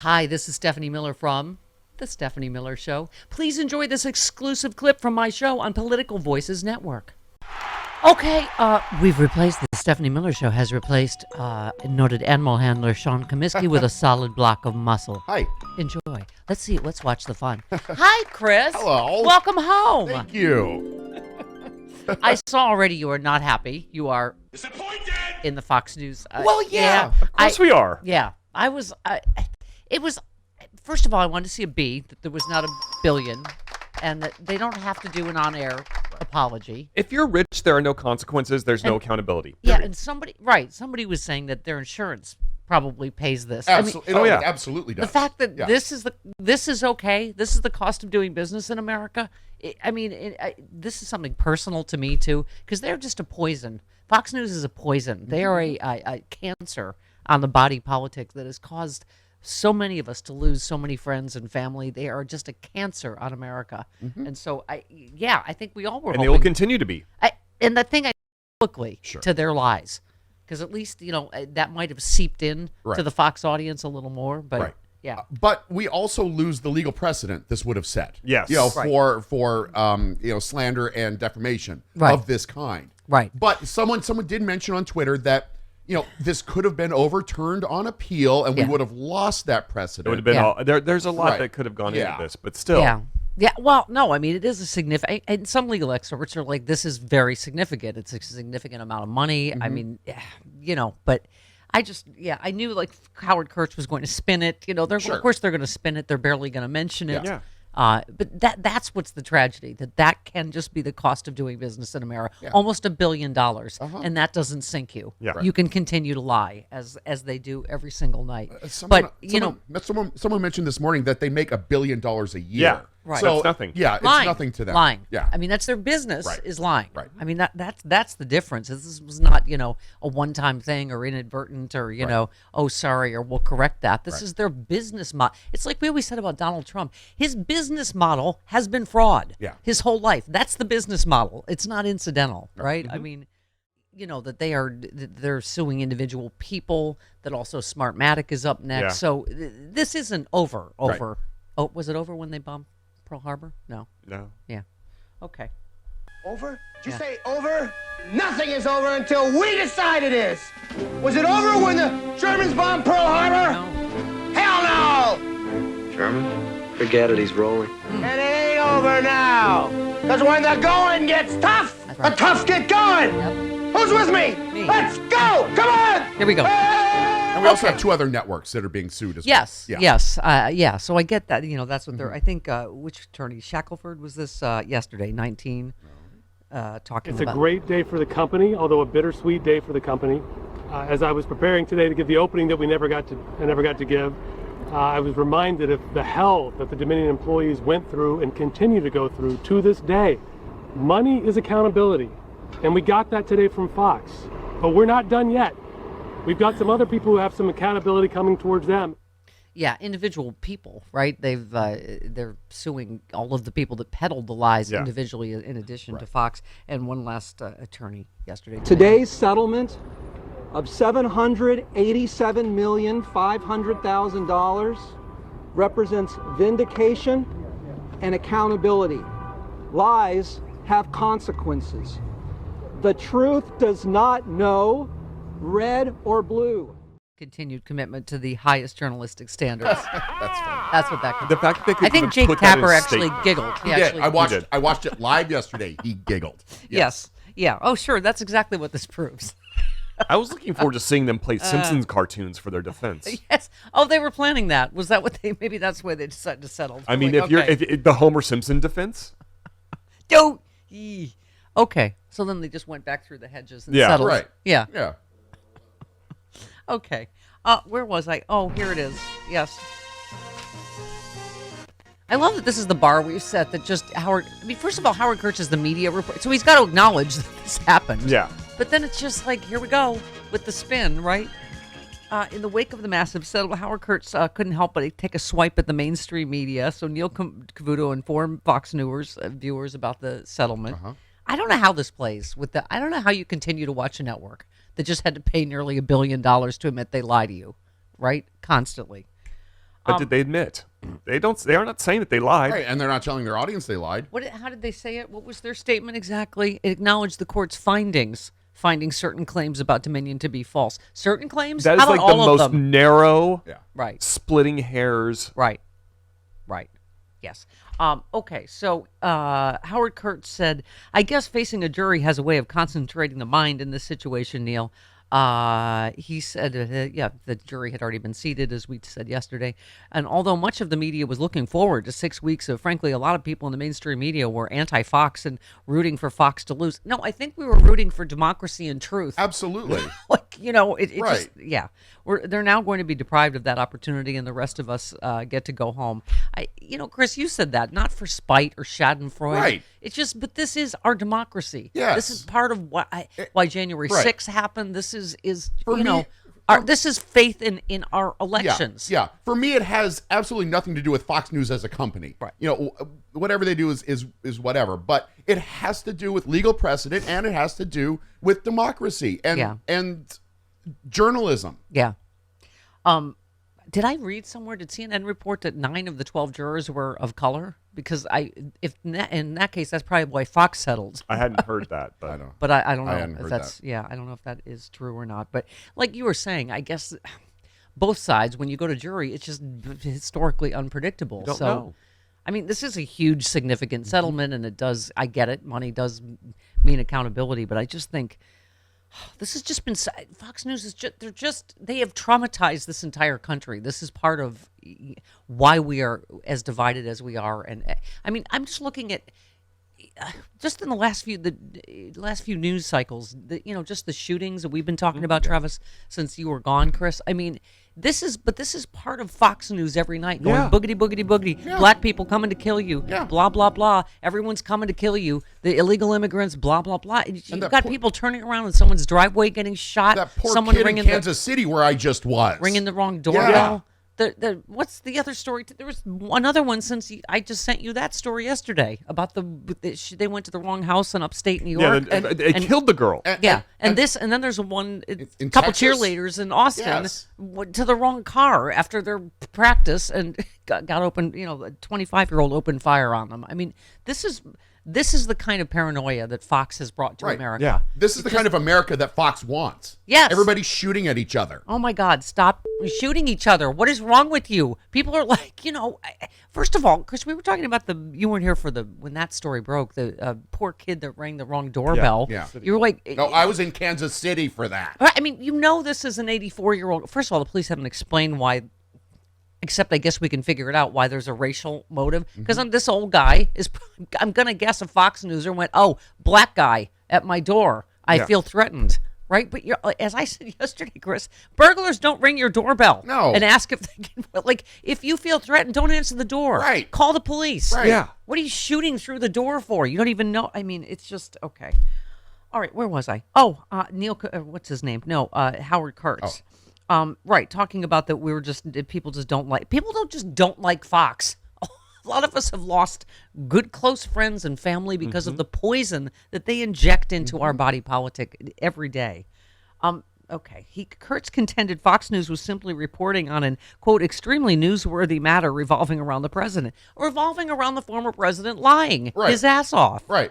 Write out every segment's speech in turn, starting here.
Hi, this is Stephanie Miller from The Stephanie Miller Show. Please enjoy this exclusive clip from my show on Political Voices Network. Okay, we've replaced the Stephanie Miller Show has replaced noted animal handler Sean Comiskey with a solid block of muscle. Hi. Enjoy. Let's watch the fun. Hi, Chris. Hello. Welcome home. Thank you. I saw already you are not happy. You are disappointed in the Fox News. Well, yeah. Of course we are. Yeah, I was. It was. First of all, I wanted to see a B, that there was not a billion, and that they don't have to do an on-air apology. If you're rich, there are no consequences. There's no accountability. Yeah, and somebody was saying that their insurance probably pays this. Absolutely. oh, yeah. It absolutely does. The fact that this is okay. This is the cost of doing business in America. This is something personal to me too, because they're just a poison. Fox News is a poison. They are a cancer on the body politic that has caused so many of us to lose so many friends and family. They are just a cancer on America. And so I think we all were And hoping, they will continue to be. and the thing publicly Sure. to their lies, because at least that might have seeped in to the Fox audience a little more. But Right. yeah, But we also lose the legal precedent this would have set. Yes. For slander and defamation Right. of this kind. right. But someone did mention on Twitter that this could have been overturned on appeal, and we Yeah. would have lost that It precedent. would have been Yeah. all, there's a lot Right. that could have gone Yeah. into this, but still. Yeah. Yeah. Well, no, I mean, it is a significant, and some legal experts are like, this is very significant. It's a significant amount of money. I mean, but I knew like Howard Kurtz was going to spin it. Sure. Of course they're going to spin it. They're barely going to mention it. Yeah. But that's what's the tragedy, that can just be the cost of doing business in America. Yeah. Almost $1 billion. And that doesn't sink you. Yeah. Right. You can continue to lie as they do every single night. Someone mentioned this morning that they make $1 billion a year. Yeah. Right. So That's nothing. Yeah, it's lying. nothing to them. Lying. Yeah. I mean, that's their business, Right. is lying. Right. I mean, that's the difference. This was not, a one-time thing or inadvertent or, oh, sorry, or we'll correct that. This is their business model. It's like we always said about Donald Trump. His business model has been fraud. Yeah. His whole life. That's the business model. It's not incidental, right? I mean, that they're suing individual people, that also Smartmatic is up next. Yeah. So this isn't over. Right. Oh, was it over when they bombed Pearl Harbor? No. No. Yeah. Okay. Over? Did you Yeah. say over? Nothing is over until we decide it is. Was it over when the Germans bombed Pearl Harbor? No. Hell no! German? Forget it, he's rolling. It ain't over now. Because when the going gets tough, That's the right. tough get going. Yep. Who's with me? Me. Let's go! Come on! Here we go. And we also have two other networks that are being sued as Yes. well. Yes. Yeah. So I get that. That's what they're. I think which attorney Shackelford was this yesterday? 19. Talking It's about. a great day for the company, although a bittersweet day for the company. As I was preparing today to give the opening that I never got to give, I was reminded of the hell that the Dominion employees went through and continue to go through to this day. Money is accountability, and we got that today from Fox. But we're not done yet. We've got some other people who have some accountability coming towards them. Yeah, individual people, right? They're suing all of the people that peddled the lies Yeah. individually, in addition to Fox. And one last attorney yesterday. Today's settlement of $787,500,000 represents vindication and accountability. Lies have consequences. The truth does not know red or blue. Continued commitment to the highest journalistic standards. That's fun. That's what that. The fact that they could I think even Jake put that in Tapper a actually statement. giggled. He He did. actually, I watched it live yesterday. He giggled. Yes. Yeah. Oh, sure. That's exactly what this proves. I was looking forward to seeing them play Simpsons cartoons for their defense. Yes. Oh, they were planning that. Was that what they? Maybe that's why they decided to settle. I mean, Like, if you're okay. if the Homer Simpson defense, Don't. Okay. So then they just went back through the hedges and Yeah. settled. Right. Yeah. Yeah. Okay. Where was I? Oh, here it is. Yes. I love that this is the bar we've set. That just Howard. I mean, first of all, Howard Kurtz is the media report, so he's got to acknowledge that this happened. yeah. But then it's just like, here we go with the spin, right? In the wake of the massive settlement, Howard Kurtz couldn't help but take a swipe at the mainstream media. So Neil Cavuto informed Fox News viewers about the settlement. I don't know how this plays with the. I don't know how you continue to watch a network that just had to pay nearly $1 billion to admit they lie to you, right? Constantly. But did they admit? They don't. They are not saying that they lied. Right, and they're not telling their audience they lied. How did they say it? What was their statement exactly? It acknowledged the court's findings, finding certain claims about Dominion to be false. Certain claims? That is How like about the all of most them? narrow, Right. splitting hairs. Right. Yes. Okay, so Howard Kurtz said, I guess facing a jury has a way of concentrating the mind in this situation, Neil. He said, the jury had already been seated, as we said yesterday. And although much of the media was looking forward to 6 weeks of, frankly, a lot of people in the mainstream media were anti-Fox and rooting for Fox to lose. No, I think we were rooting for democracy and truth. Absolutely. It Right. just, they're now going to be deprived of that opportunity, and the rest of us get to go home. Chris, you said that, not for spite or schadenfreude. Right. It's just, but this is our democracy. Yes. This is part of why January Right. 6th happened. This is For me- this is faith in our elections. Yeah. For me, it has absolutely nothing to do with Fox News as a company. Right. Whatever they do is whatever. But it has to do with legal precedent, and it has to do with democracy and journalism. Yeah. Did I read somewhere? Did CNN report that 9 of the 12 jurors were of color? Because in that case, that's probably why Fox settled. I hadn't heard that, but I know. But I don't know hadn't if heard that's that. I don't know if that is true or not. But like you were saying, I guess both sides, when you go to jury, it's just historically unpredictable. don't So know. I mean, this is a huge, significant settlement, and it does. I get it. Money does mean accountability, but I just think this has just been Fox News is they have traumatized this entire country. This is part of why we are as divided as we are. And I mean, I'm just looking at just in the last few news cycles, just the shootings that we've been talking about, Travis, since you were gone, Chris. I mean, this is part of Fox News every night, going boogity, boogity, boogity. Black people coming to kill you, blah, blah, blah. Everyone's coming to kill you. The illegal immigrants, blah, blah, blah. You've got people turning around in someone's driveway getting shot. That poor Someone kid in ringing Kansas City where I just was. ringing the wrong doorbell. What's the other story? There was another one since I just sent you that story yesterday about they went to the wrong house in upstate New York. they killed the girl. And then there's one in couple Texas? cheerleaders in Austin went to the wrong car after their practice and got open. A 25-year-old opened fire on them. I mean, this is the kind of paranoia that Fox has brought to America. Yeah. This is the kind of America that Fox wants. Yes. Everybody's shooting at each other. Oh my God, stop shooting each other. What is wrong with you? People are like, first of all, Chris, we were talking about you weren't here for when that story broke, the poor kid that rang the wrong doorbell. Yeah. You were like, No, I was in Kansas City for that. I mean, this is an 84-year-old. First of all, the police haven't explained why, except I guess we can figure it out why there's a racial motive. Because this old guy I'm going to guess a Fox Newser went, oh, black guy at my door. I feel threatened. Right? But as I said yesterday, Chris, burglars don't ring your doorbell. No. And ask if they can, if you feel threatened, don't answer the door. Right. Call the police. Right. Yeah. What are you shooting through the door for? You don't even know. I mean, it's just, okay. All right, where was I? Oh, Neil, what's his name? No, Howard Kurtz. Oh. Right, talking about that people just don't like Fox. A lot of us have lost good close friends and family because of the poison that they inject into our body politic every day. Okay, Kurtz contended Fox News was simply reporting on an, quote, extremely newsworthy matter revolving around the president, revolving around the former president lying his ass off. Right.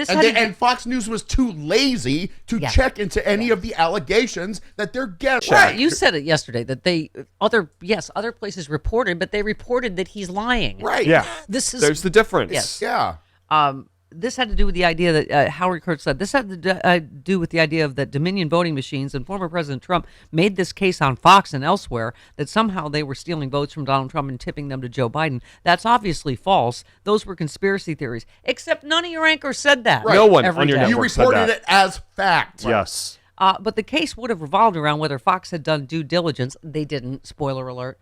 And Fox News was too lazy to check into any of the allegations that they're getting. Right. You said it yesterday that other places reported, but they reported that he's lying. Right. Yeah. There's the difference. Yes. Yeah. This had to do with the idea that Howard Kurtz said. This had to do with the idea of that Dominion voting machines and former President Trump made this case on Fox and elsewhere that somehow they were stealing votes from Donald Trump and tipping them to Joe Biden. That's obviously false. Those were conspiracy theories. Except none of your anchors said that. Right. No one Every on your day. You network said reported that. it as fact. Yes. But the case would have revolved around whether Fox had done due diligence. They didn't. Spoiler alert.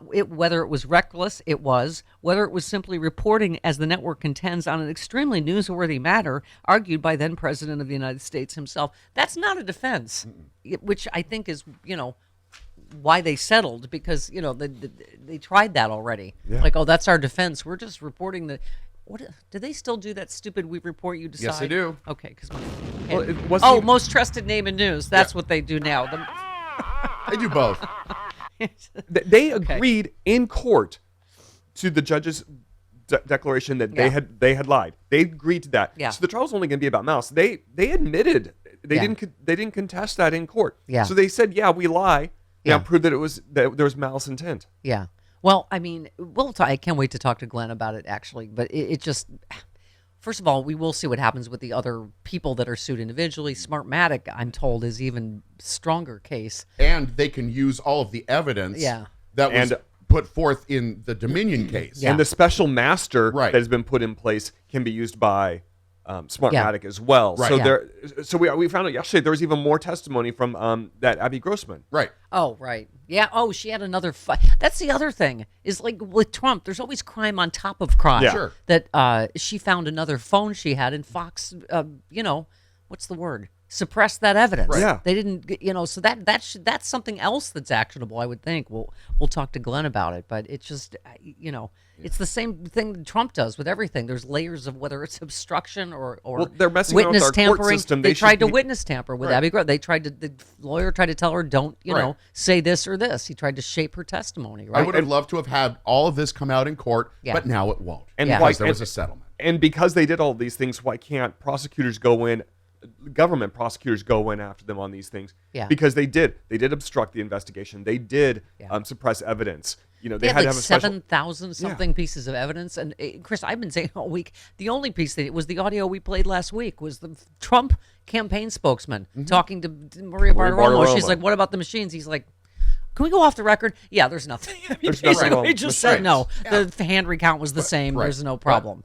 Whether it was reckless, it was. Whether it was simply reporting, as the network contends, on an extremely newsworthy matter, argued by then President of the United States himself. That's not a defense, which I think is, why they settled, because, they tried that already. Yeah. Like, oh, that's our defense. We're just reporting the... What do they still do that stupid we report you decide? Yes, they do. Okay, because Well, it wasn't even- most trusted name in news. That's what they do now. They do both. They agreed in court to the judge's declaration that they had lied. They agreed to that. Yeah. So the trial was only going to be about malice. They admitted they didn't contest that in court. Yeah. So they said, yeah, we lie. Yeah. Now prove that that there was malice intent. Yeah. Well, I mean, I can't wait to talk to Glenn about it, actually. But it just, first of all, we will see what happens with the other people that are sued individually. Smartmatic, I'm told, is even stronger case. And they can use all of the evidence that was put forth in the Dominion case. Yeah. And the special master Right. that has been put in place can be used by Smartmatic as well. Right. So Yeah. so we found out yesterday there was even more testimony from that Abby Grossman. Right. Oh, right. Yeah. Oh, she had another fight. That's the other thing is like with Trump, there's always crime on top of crime. Yeah. Sure. That she found another phone she had, and Fox, what's the word? Suppressed that evidence. Right. Yeah. They didn't, so that's something else that's actionable, I would think. We'll talk to Glenn about it, but it's just, it's the same thing that Trump does with everything. There's layers of whether it's obstruction or they're messing around with witness our court tampering. system. They tried to be- witness tamper with Right. Abby Gross. The lawyer tried to tell her, don't, Right. say this or this. He tried to shape her testimony, right? I would have loved to have had all of this come out in court, Yeah. but now it won't. And Yeah. why- because there was a settlement. And because they did all these things, why can't prosecutors go in? Government prosecutors go in after them on these things. Yeah. Because they did obstruct the investigation. They did suppress evidence. They had had to like have a special 7,000 something pieces of evidence. And Chris, I've been saying all week, the only piece that was the audio we played last week was the Trump campaign spokesman talking to Maria Bartiromo. She's Bartiromo. like, what about the machines? He's like, can we go off the record? Yeah, there's nothing. There's nothing wrong He with just machines. said no. The hand recount was the same. Right. There's no problem.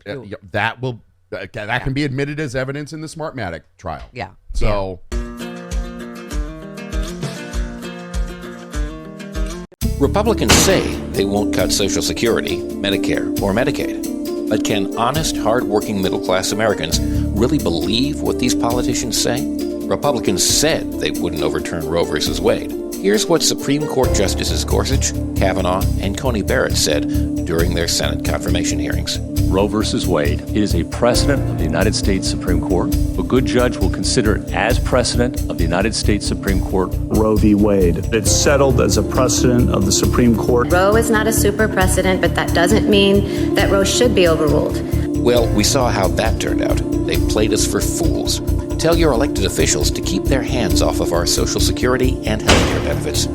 But, that can be admitted as evidence in the Smartmatic trial. Yeah. So Republicans say they won't cut Social Security, Medicare, or Medicaid. But can honest, hard-working middle-class Americans really believe what these politicians say? Republicans said they wouldn't overturn Roe v. Wade. Here's what Supreme Court Justices Gorsuch, Kavanaugh, and Coney Barrett said during their Senate confirmation hearings. Roe v. Wade. It is a precedent of the United States Supreme Court. A good judge will consider it as precedent of the United States Supreme Court. Roe v. Wade. It's settled as a precedent of the Supreme Court. Roe is not a super precedent, but that doesn't mean that Roe should be overruled. Well, we saw how that turned out. They played us for fools. Tell your elected officials to keep their hands off of our Social Security and healthcare benefits.